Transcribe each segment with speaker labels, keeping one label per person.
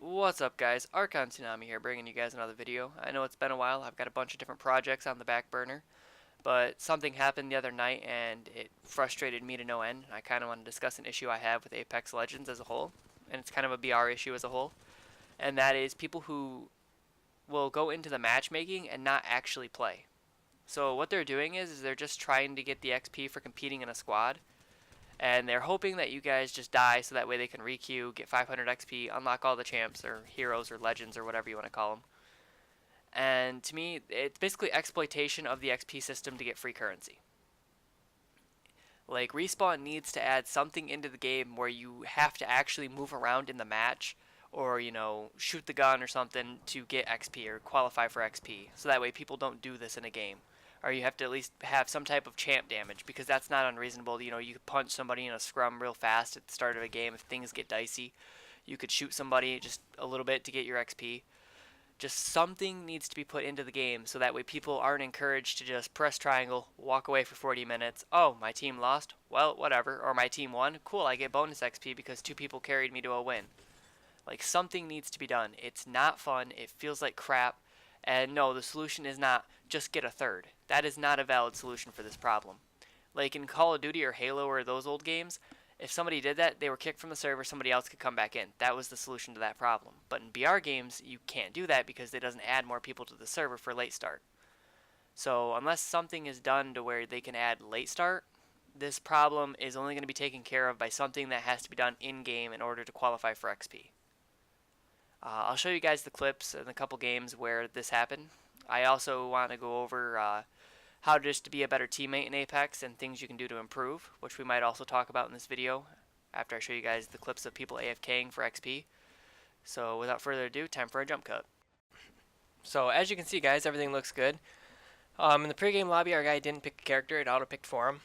Speaker 1: What's up guys, Archon Tsunami here bringing you guys another video. I know it's been a while, I've got a bunch of different projects on the back burner, but something happened the other night and it frustrated me to no end. I kind of want to discuss an issue I have with Apex Legends as a whole, and it's kind of a BR issue as a whole, and that is people who will go into the matchmaking and not actually play. So what they're doing is they're just trying to get the XP for competing in a squad, and they're hoping that you guys just die so that way they can requeue, get 500 XP, unlock all the champs or heroes or legends or whatever you want to call them. And to me, it's basically exploitation of the XP system to get free currency. Like, Respawn needs to add something into the game where you have to actually move around in the match or, shoot the gun or something to get XP or qualify for XP. So that way people don't do this in a game. Or you have to at least have some type of champ damage, because that's not unreasonable. You could punch somebody in a scrum real fast at the start of a game if things get dicey. You could shoot somebody just a little bit to get your XP. Just something needs to be put into the game so that way people aren't encouraged to just press triangle, walk away for 40 minutes. Oh, my team lost? Well, whatever. Or my team won? Cool, I get bonus XP because 2 people carried me to a win. Like, something needs to be done. It's not fun. It feels like crap. And no, the solution is not just get a third. That is not a valid solution for this problem. Like in Call of Duty or Halo or those old games, if somebody did that, they were kicked from the server, somebody else could come back in. That was the solution to that problem. But in BR games, you can't do that because it doesn't add more people to the server for late start. So unless something is done to where they can add late start, this problem is only going to be taken care of by something that has to be done in-game in order to qualify for XP. I'll show you guys the clips in a couple games where this happened. I also want to go over how just to be a better teammate in Apex and things you can do to improve, which we might also talk about in this video after I show you guys the clips of people AFKing for XP. So without further ado, time for a jump cut. So as you can see guys, everything looks good. In the pregame lobby, our guy didn't pick a character, it auto-picked for him.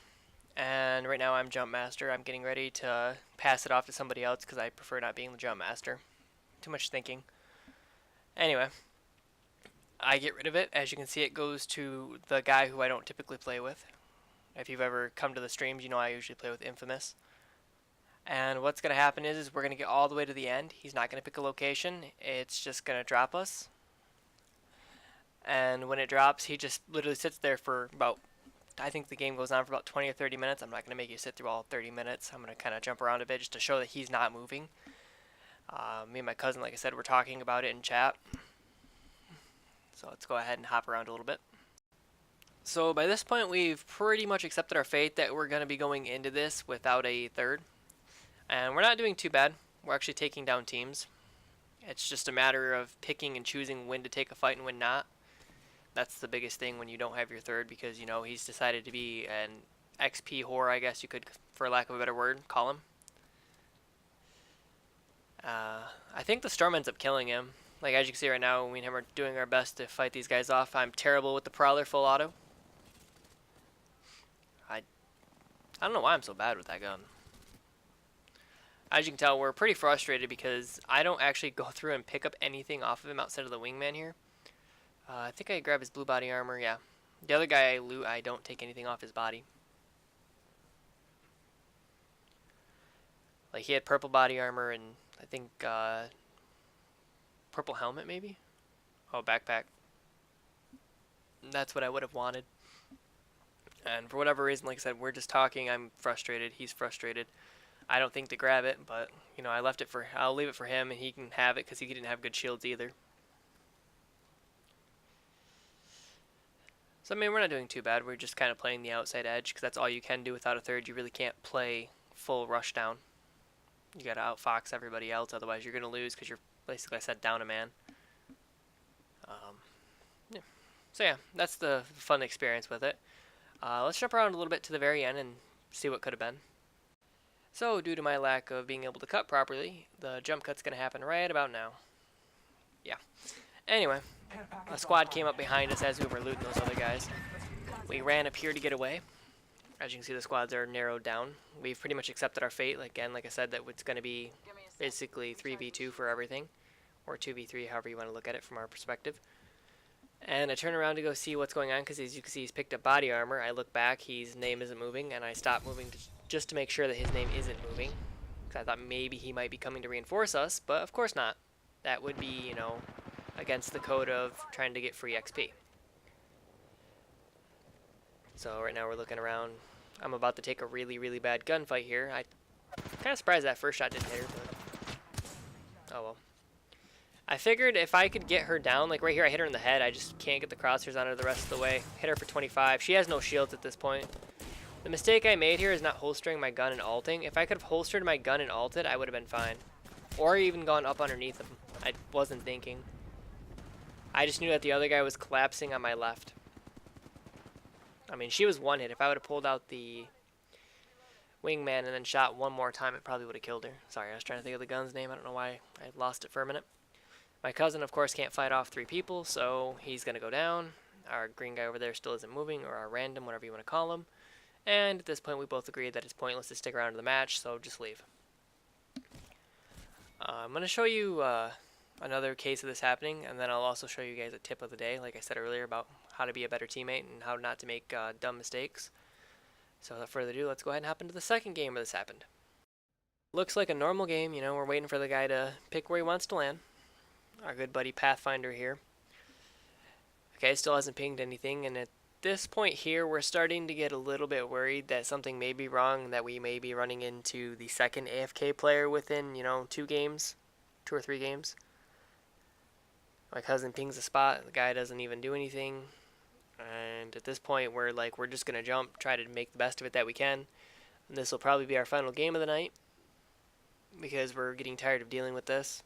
Speaker 1: And right now I'm jump master. I'm getting ready to pass it off to somebody else because I prefer not being the jump master. Too much thinking. Anyway, I get rid of it. As you can see, it goes to the guy who I don't typically play with. If you've ever come to the streams, you know I usually play with Infamous. And what's going to happen is we're going to get all the way to the end. He's not going to pick a location. It's just going to drop us. And when it drops, he just literally sits there for about, I think the game goes on for about 20 or 30 minutes. I'm not going to make you sit through all 30 minutes. I'm going to kind of jump around a bit just to show that he's not moving. Me and my cousin, like I said, we're talking about it in chat. So let's go ahead and hop around a little bit. So by this point, we've pretty much accepted our fate that we're going to be going into this without a third. And we're not doing too bad. We're actually taking down teams. It's just a matter of picking and choosing when to take a fight and when not. That's the biggest thing when you don't have your third, because, he's decided to be an XP whore, I guess you could, for lack of a better word, call him. I think the storm ends up killing him. Like, as you can see right now, we and him are doing our best to fight these guys off. I'm terrible with the Prowler full auto. I don't know why I'm so bad with that gun. As you can tell, we're pretty frustrated because I don't actually go through and pick up anything off of him outside of the wingman here. I think I grab his blue body armor, yeah. The other guy I loot, I don't take anything off his body. Like, he had purple body armor and I think purple helmet maybe? Oh, backpack. That's what I would have wanted. And for whatever reason, like I said, we're just talking. I'm frustrated. He's frustrated. I don't think to grab it, but, I'll leave it for him and he can have it because he didn't have good shields either. So, we're not doing too bad. We're just kind of playing the outside edge because that's all you can do without a third. You really can't play full rushdown. You gotta outfox everybody else, otherwise you're gonna lose because you're basically, I said, down a man. Yeah. So yeah, that's the fun experience with it. Let's jump around a little bit to the very end and see what could have been. So due to my lack of being able to cut properly, the jump cut's gonna happen right about now. Yeah. Anyway, a squad came up behind us as we were looting those other guys. We ran up here to get away. As you can see, the squads are narrowed down. We've pretty much accepted our fate. Again, like I said, that it's going to be basically 3v2 for everything. Or 2v3, however you want to look at it from our perspective. And I turn around to go see what's going on, because as you can see, he's picked up body armor. I look back, his name isn't moving, and I stop moving just to make sure that his name isn't moving. Because I thought maybe he might be coming to reinforce us, but of course not. That would be, you know, against the code of trying to get free XP. So right now we're looking around. I'm about to take a really, really bad gunfight here. I'm kind of surprised that first shot didn't hit her, but oh well. I figured if I could get her down, like right here I hit her in the head, I just can't get the crosshairs on her the rest of the way. Hit her for 25. She has no shields at this point. The mistake I made here is not holstering my gun and ulting. If I could have holstered my gun and ulted, I would have been fine. Or even gone up underneath him. I wasn't thinking. I just knew that the other guy was collapsing on my left. I mean, she was one hit. If I would have pulled out the wingman and then shot one more time, it probably would have killed her. Sorry, I was trying to think of the gun's name. I don't know why I lost it for a minute. My cousin, of course, can't fight off 3 people, so he's going to go down. Our green guy over there still isn't moving, or our random, whatever you want to call him. And at this point, we both agreed that it's pointless to stick around to the match, so just leave. I'm going to show you another case of this happening, and then I'll also show you guys a tip of the day, like I said earlier, about how to be a better teammate and how not to make dumb mistakes. So without further ado, let's go ahead and hop into the second game where this happened. Looks like a normal game, you know, we're waiting for the guy to pick where he wants to land. Our good buddy Pathfinder here. Okay, still hasn't pinged anything, and at this point here, we're starting to get a little bit worried that something may be wrong, that we may be running into the second AFK player within, you know, 2 or 3 games. My cousin pings a spot, the guy doesn't even do anything, and at this point, we're just gonna jump, try to make the best of it that we can, and this will probably be our final game of the night, because we're getting tired of dealing with this.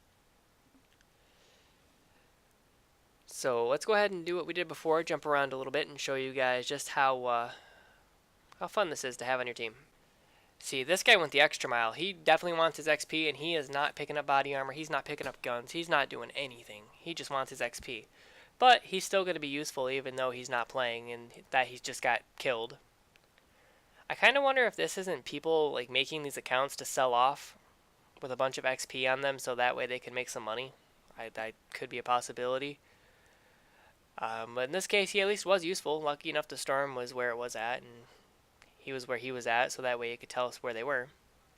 Speaker 1: So let's go ahead and do what we did before, jump around a little bit and show you guys just how fun this is to have on your team. See, this guy went the extra mile. He definitely wants his XP, and he is not picking up body armor. He's not picking up guns. He's not doing anything. He just wants his XP. But he's still going to be useful even though he's not playing and that he's just got killed. I kind of wonder if this isn't people like making these accounts to sell off with a bunch of XP on them so that way they can make some money. That could be a possibility. But in this case, he at least was useful. Lucky enough the storm was where it was at, and he was where he was at, so that way it could tell us where they were.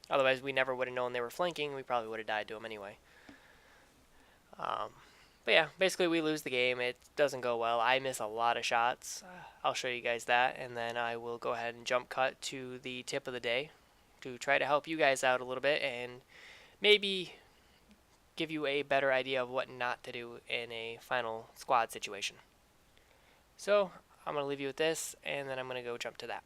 Speaker 1: Otherwise, we never would have known they were flanking. We probably would have died to them anyway. But yeah, basically we lose the game. It doesn't go well. I miss a lot of shots. I'll show you guys that, and then I will go ahead and jump cut to the tip of the day to try to help you guys out a little bit and maybe give you a better idea of what not to do in a final squad situation. So I'm going to leave you with this, and then I'm going to go jump to that.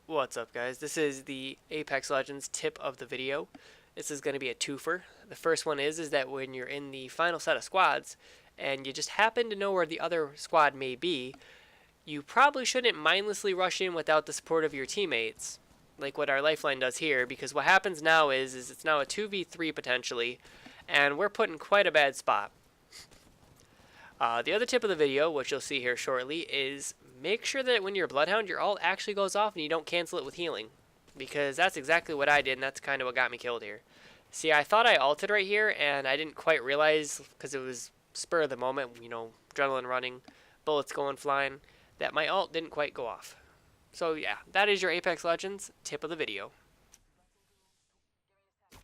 Speaker 1: What's up, guys? This is the Apex Legends tip of the video. This is going to be a twofer. The first one is that when you're in the final set of squads and you just happen to know where the other squad may be, you probably shouldn't mindlessly rush in without the support of your teammates, like what our lifeline does here, because what happens now is it's now a 2v3 potentially, and we're put in quite a bad spot. The other tip of the video, which you'll see here shortly, is make sure that when you're a Bloodhound, your ult actually goes off and you don't cancel it with healing, because that's exactly what I did, and that's kind of what got me killed here. See, I thought I ulted right here, and I didn't quite realize, because it was spur of the moment, you know, adrenaline running, bullets going flying, that my ult didn't quite go off. So yeah, that is your Apex Legends tip of the video.